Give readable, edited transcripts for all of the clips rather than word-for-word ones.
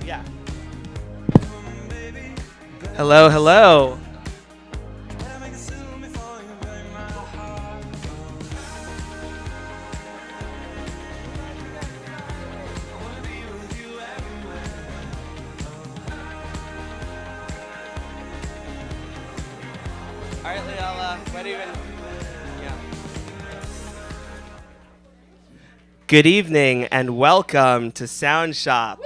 Yeah. Hello, hello. All right, Leela, what even? Yeah. Good evening and welcome to Soundshop.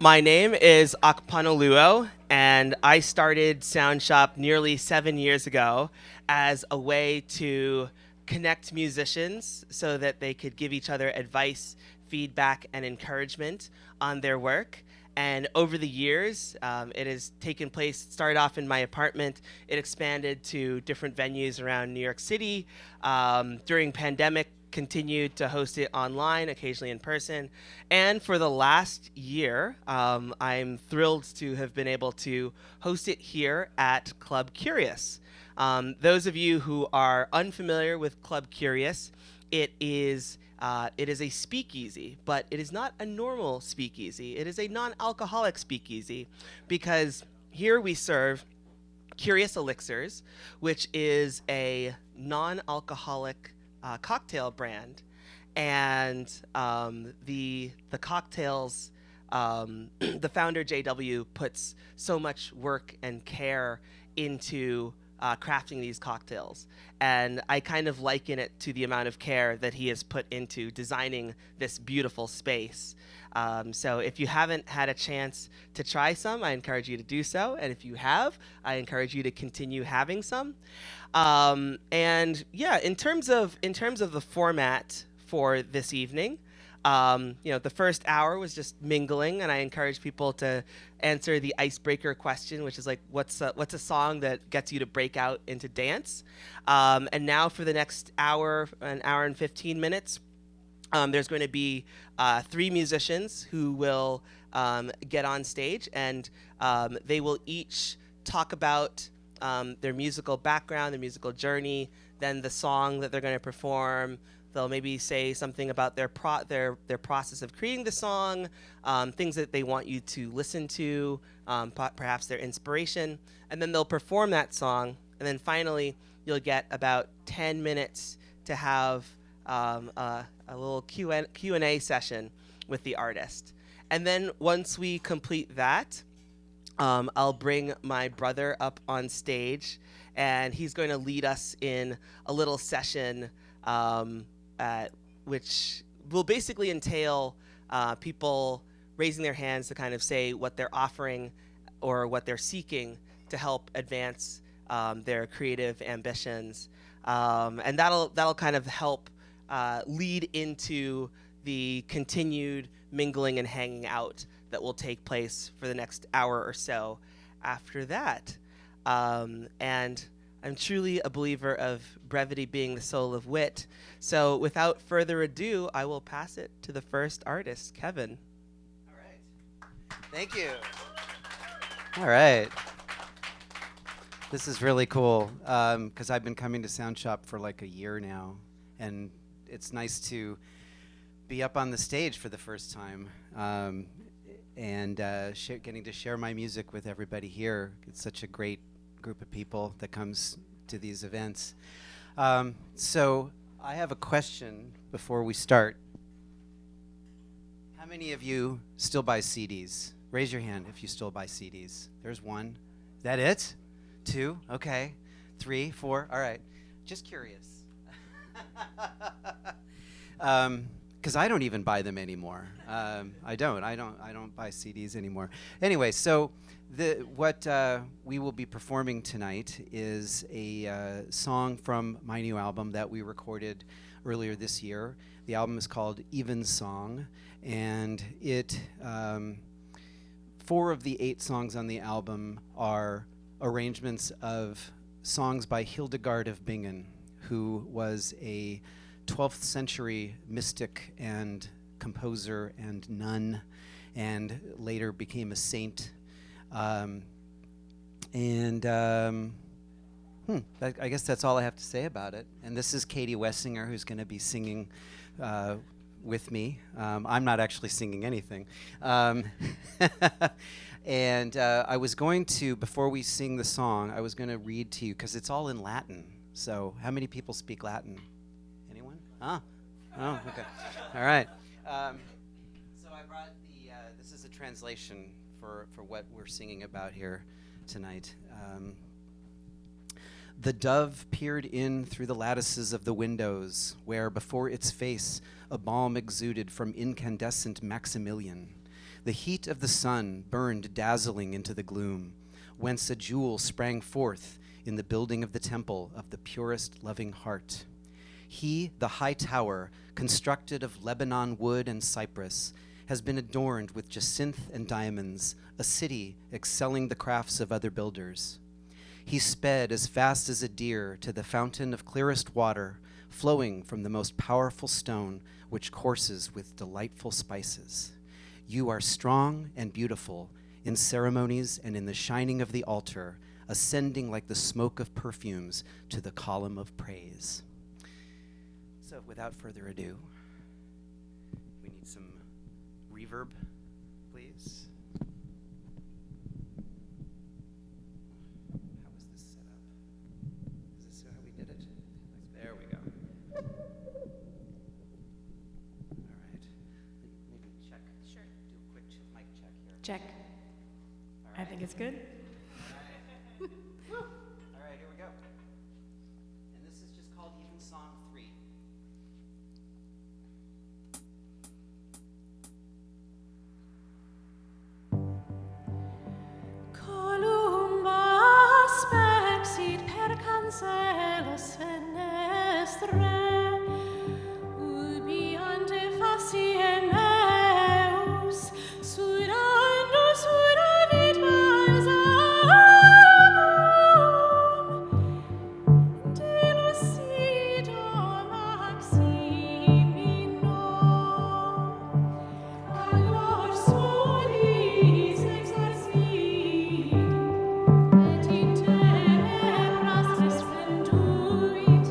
My name is Akpanoluo, and I started Soundshop nearly 7 years ago as a way to connect musicians so that they could give each other advice, feedback, and encouragement on their work. And over the years, it has taken place, started off in my apartment. It expanded to different venues around New York City. During pandemic, continued to host it online, occasionally in person. And for the last year, I'm thrilled to have been able to host it here at Club Curious. Those of you who are unfamiliar with Club Curious, it is a speakeasy, but it is not a normal speakeasy. It is a non-alcoholic speakeasy because here we serve Curious Elixirs, which is a non-alcoholic cocktail brand, and the cocktails. The founder JW puts so much work and care into crafting these cocktails, and I kind of liken it to the amount of care that he has put into designing this beautiful space. So if you haven't had a chance to try some, I encourage you to do so. And if you have, I encourage you to continue having some. And yeah, in terms of the format for this evening, the first hour was just mingling, and I encourage people to answer the icebreaker question, which is like, what's a song that gets you to break out into dance? And now for the next hour, an hour and 15 minutes, there's going to be three musicians who will get on stage, and they will each talk about their musical background, their musical journey, then the song that they're going to perform. They'll maybe say something about their process of creating the song, things that they want you to listen to, perhaps their inspiration, and then they'll perform that song. And then finally, you'll get about 10 minutes to have a little Q&A session with the artist. And then once we complete that, I'll bring my brother up on stage, and he's going to lead us in a little session, which will basically entail people raising their hands to kind of say what they're offering or what they're seeking to help advance their creative ambitions, and that'll kind of help lead into the continued mingling and hanging out that will take place for the next hour or so after that. And I'm truly a believer of brevity being the soul of wit. So without further ado, I will pass it to the first artist, Kevin. All right. Thank you. All right. This is really cool because I've been coming to Soundshop for like a year now, and it's nice to be up on the stage for the first time and getting to share my music with everybody here. It's such a great group of people that comes to these events. So I have a question before we start. How many of you still buy CDs? Raise your hand if you still buy CDs. There's one. Is that it? Two? Okay. 3, 4. All right. Just curious. Because I don't even buy them anymore. I don't buy CDs anymore. Anyway, so what we will be performing tonight is a song from my new album that we recorded earlier this year. The album is called Evensong, and it 4 of the 8 songs on the album are arrangements of songs by Hildegard of Bingen, who was a 12th century mystic and composer and nun, and later became a saint. I guess that's all I have to say about it. And this is Katie Wessinger, who's going to be singing with me. I'm not actually singing anything. And I was going to, before we sing the song, I was going to read to you, because it's all in Latin. So how many people speak Latin? Anyone? Ah. Oh, okay. All right. So I brought this is a translation for what we're singing about here tonight. The dove peered in through the lattices of the windows, where before its face a balm exuded from incandescent Maximilian. The heat of the sun burned dazzling into the gloom, whence a jewel sprang forth in the building of the temple of the purest loving heart. He, the high tower, constructed of Lebanon wood and cypress, has been adorned with jacinth and diamonds, a city excelling the crafts of other builders. He sped as fast as a deer to the fountain of clearest water, flowing from the most powerful stone, which courses with delightful spices. You are strong and beautiful in ceremonies and in the shining of the altar, ascending like the smoke of perfumes to the column of praise. So without further ado, we need some reverb, please. How was this set up? Is this how we did it? There we go. All right. Maybe check. Sure. Do a quick mic check here. Check. All right. I think it's good. All right, here we go. And this is just called Evensong 3. Columba spexit per cancelos fenestre, ubi ante faciem meus, surandus suravit balsamum, delucido maximino, allor solis exercit, et in tenebras resplenduit,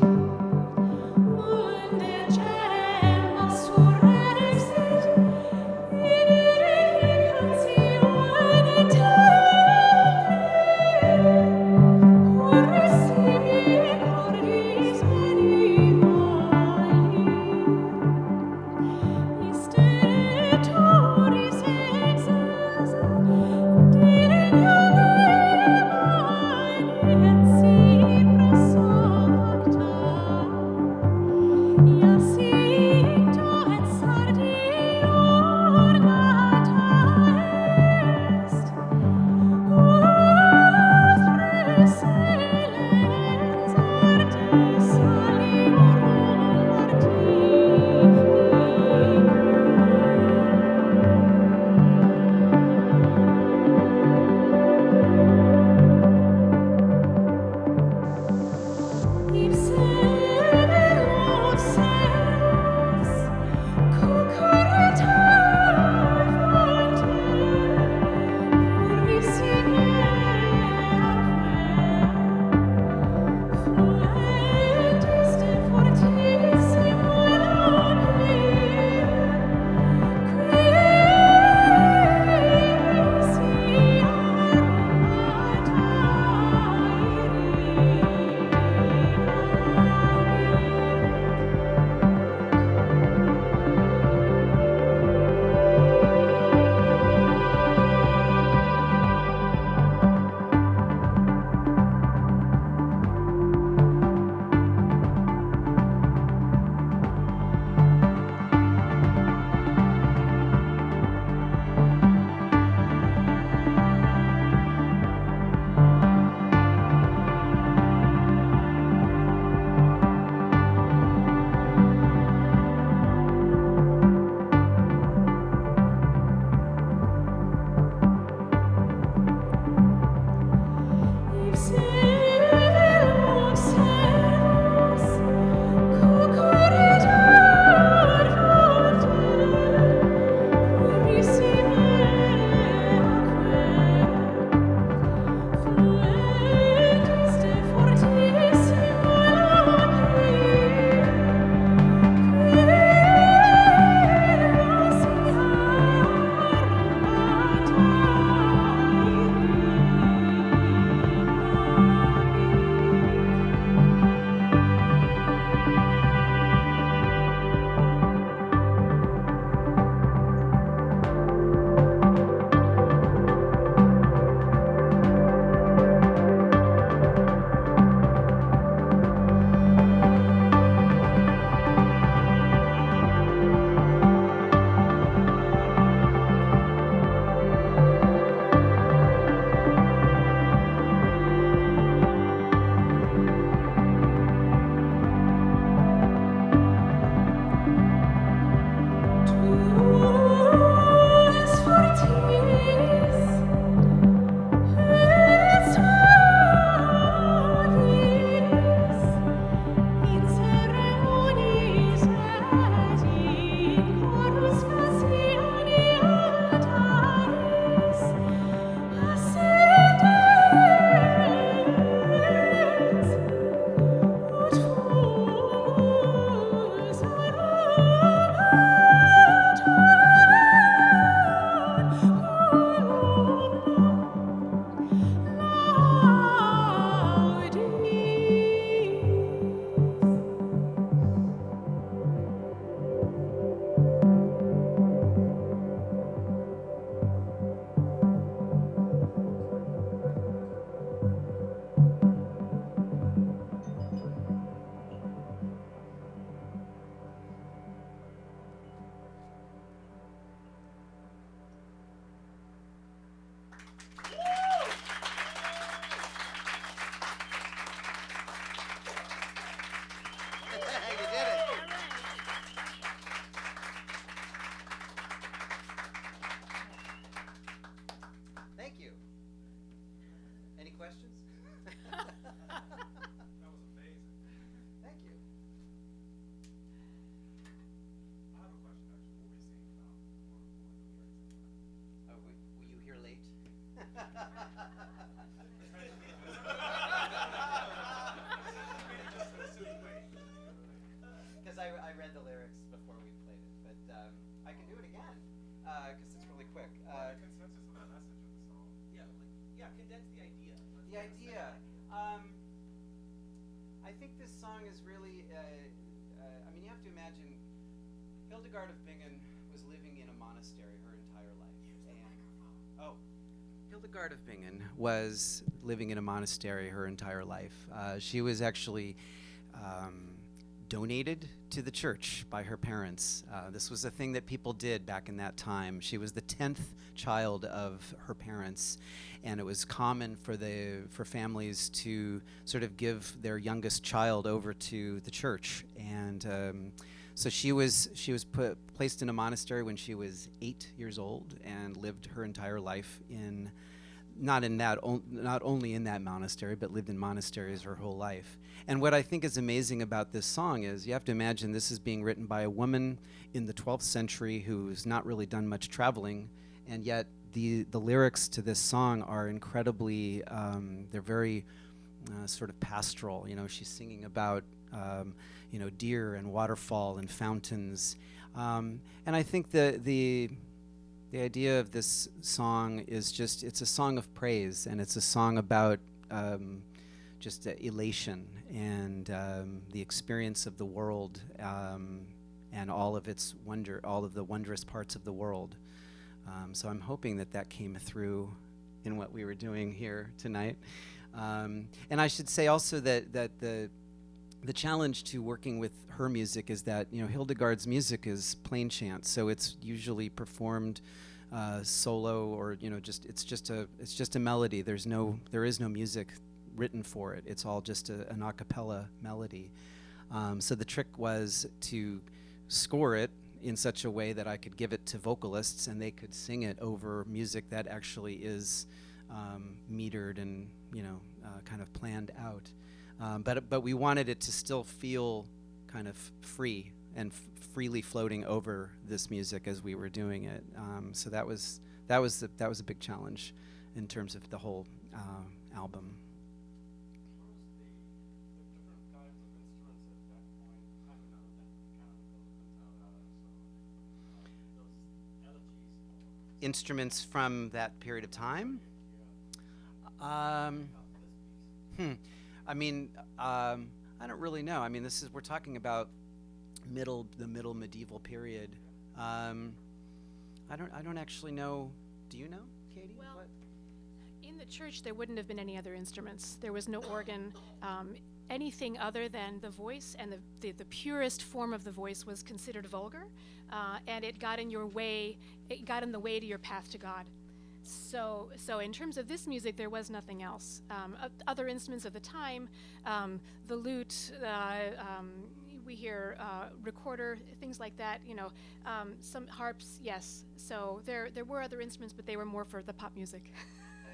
Because I read the lyrics before we played it, but I can do it again because it's really quick. Consensus of the message of the song. Yeah, condense the idea. The idea. I think this song is really. I mean, you have to imagine. Hildegard of Bingen was living in a monastery her entire life. Hildegard of Bingen was living in a monastery her entire life. She was actually donated to the church by her parents. This was a thing that people did back in that time. She was the 10th child of her parents, and it was common for families to sort of give their youngest child over to the church. And so she was placed in a monastery when she was 8 years old and lived her entire life not only in that monastery, but lived in monasteries her whole life. And what I think is amazing about this song is you have to imagine this is being written by a woman in the 12th century who's not really done much traveling, and yet the lyrics to this song are incredibly, they're very sort of pastoral. You know, she's singing about, deer and waterfall and fountains. And I think the idea of this song is it's a song of praise, and it's a song about just elation and the experience of the world and all of its wonder, all of the wondrous parts of the world. So I'm hoping that came through in what we were doing here tonight. And I should say also that the challenge to working with her music is that Hildegard's music is plain chant, so it's usually performed solo, or it's just a melody. There is no music written for it. It's all just an a cappella melody. So the trick was to score it in such a way that I could give it to vocalists and they could sing it over music that actually is metered and kind of planned out. But we wanted it to still feel kind of free and freely floating over this music as we were doing it. So that was a big challenge in terms of the whole album. Instruments from that period of time? I mean, I don't really know. I mean, we're talking about the middle medieval period. I don't actually know. Do you know, Katie? Well, in the church there wouldn't have been any other instruments. There was no organ. Anything other than the voice, and the purest form of the voice was considered vulgar, and it got in your way. It got in the way to your path to God. So in terms of this music, there was nothing else. Other instruments of the time, the lute, we hear recorder, things like that. Some harps, yes. So there were other instruments, but they were more for the pop music.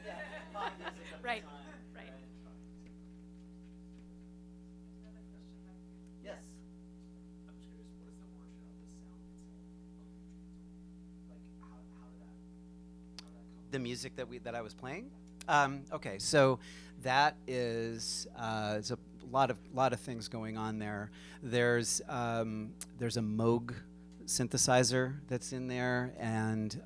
Yeah, pop music of Right. the time. Right. Yes. I'm just curious, what is the origin of the sound itself? Like, how did that come? The music that I was playing. Okay, so that is it's a lot of things going on there. There's a Moog synthesizer that's in there, and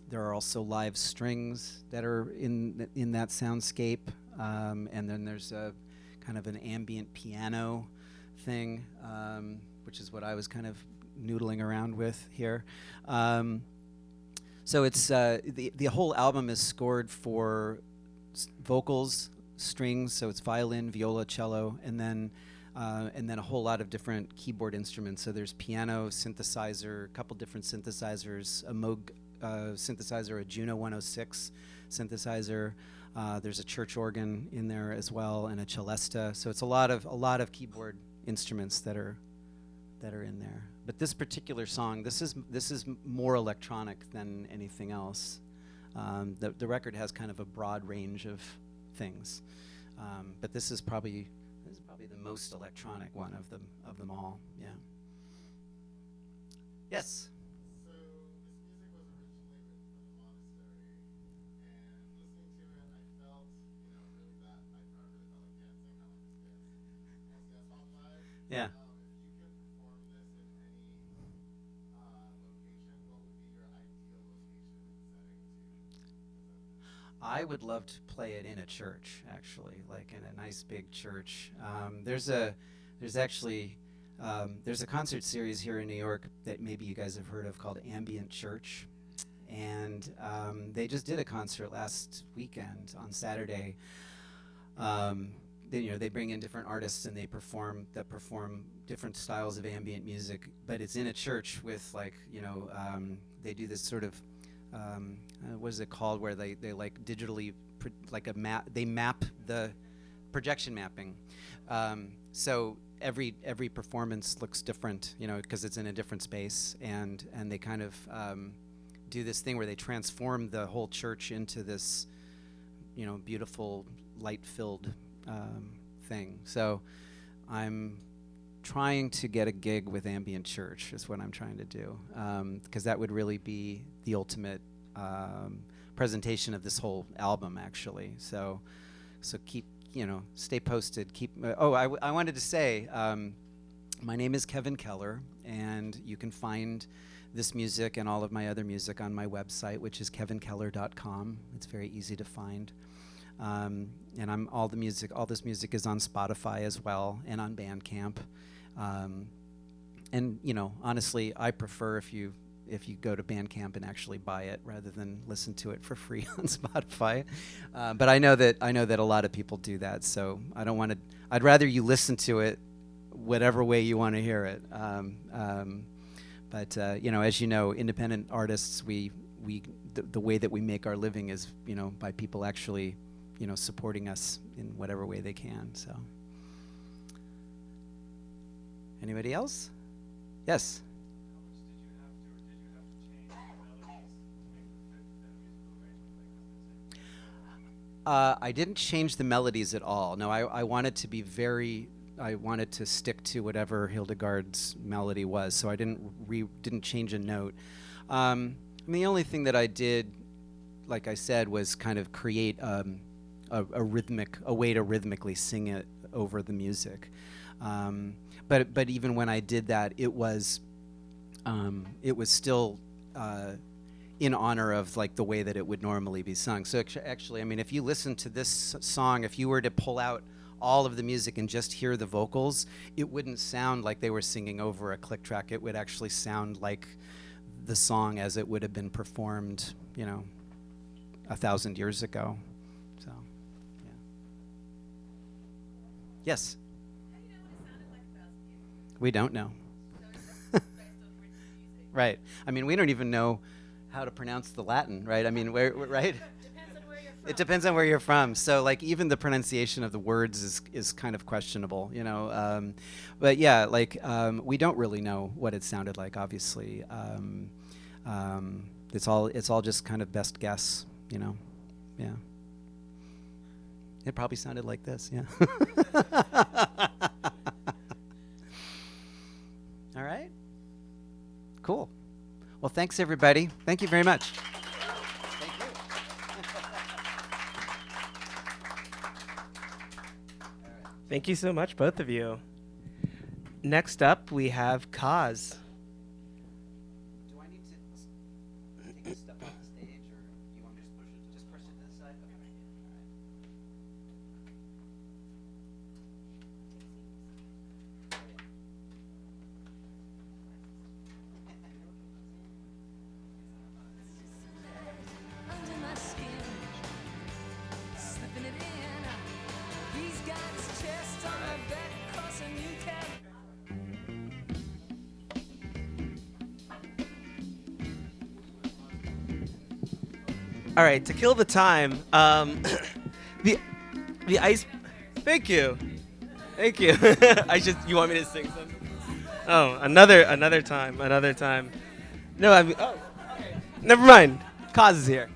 there are also live strings that are in that soundscape, and then there's a kind of an ambient piano thing, which is what I was kind of noodling around with here. So it's the whole album is scored for vocals, strings, so it's violin, viola, cello, and then a whole lot of different keyboard instruments. So there's piano, synthesizer, a couple different synthesizers, a Moog synthesizer, a Juno 106 synthesizer. There's a church organ in there as well, and a celesta. So it's a lot of keyboard instruments that are in there. But this particular song, this is more electronic than anything else. The record has kind of a broad range of things, but this is probably the most electronic one of them all. Yeah. Yes. So this music was originally written for the monastery. Yeah. I would love to play it in a church, actually, like in a nice big church. There's actually there's a concert series here in New York that maybe you guys have heard of called Ambient Church, and they just did a concert last weekend on Saturday. They bring in different artists and they perform different styles of ambient music, but it's in a church with they do this sort of what is it called, where they like digitally like a map, they map the projection mapping, so every performance looks different, because it's in a different space, and they kind of do this thing where they transform the whole church into this beautiful light-filled thing. So I'm trying to get a gig with Ambient Church is what I'm trying to do, because that would really be the ultimate presentation of this whole album, actually. So keep, stay posted. I wanted to say, my name is Kevin Keller, and you can find this music and all of my other music on my website, which is kevinkeller.com. It's very easy to find. And all this music is on Spotify as well, and on Bandcamp. And honestly, I prefer if you go to Bandcamp and actually buy it rather than listen to it for free on Spotify. But I know that a lot of people do that, so I'd rather you listen to it whatever way you want to hear it. But as you know, independent artists, the way that we make our living is, by people actually, supporting us in whatever way they can. So, anybody else? Yes. I didn't change the melodies at all. No, I wanted to stick to whatever Hildegard's melody was, so I didn't change a note. The only thing that I did, like I said, was kind of create a way to rhythmically sing it over the music. But even when I did that, it was still in honor of like the way that it would normally be sung. So actually, if you listen to this song, if you were to pull out all of the music and just hear the vocals, it wouldn't sound like they were singing over a click track. It would actually sound like the song as it would have been performed, 1,000 years ago. So, yeah. Yes? How do you know what it sounded like 1,000 years ago? We don't know. So it's just based on written music. Right. We don't even know how to pronounce the Latin, right? Right? Depends on where you're from. It depends on where you're from. So, like, even the pronunciation of the words is kind of questionable, But yeah, like, we don't really know what it sounded like. Obviously, it's all just kind of best guess, Yeah. It probably sounded like this. Yeah. All right. Cool. Well, thanks everybody. Thank you very much. Thank you. Thank you so much, both of you. Next up, we have Kaz. Do I need to take a step off the stage, or do you want me to just push it to the side? Okay. Under my skin, slipping it in. He's got his chest on my back, crossing you can. All right, to kill the time, the ice. Thank you. You want me to sing something? Oh, another time. No, okay. Never mind. Kaz is here.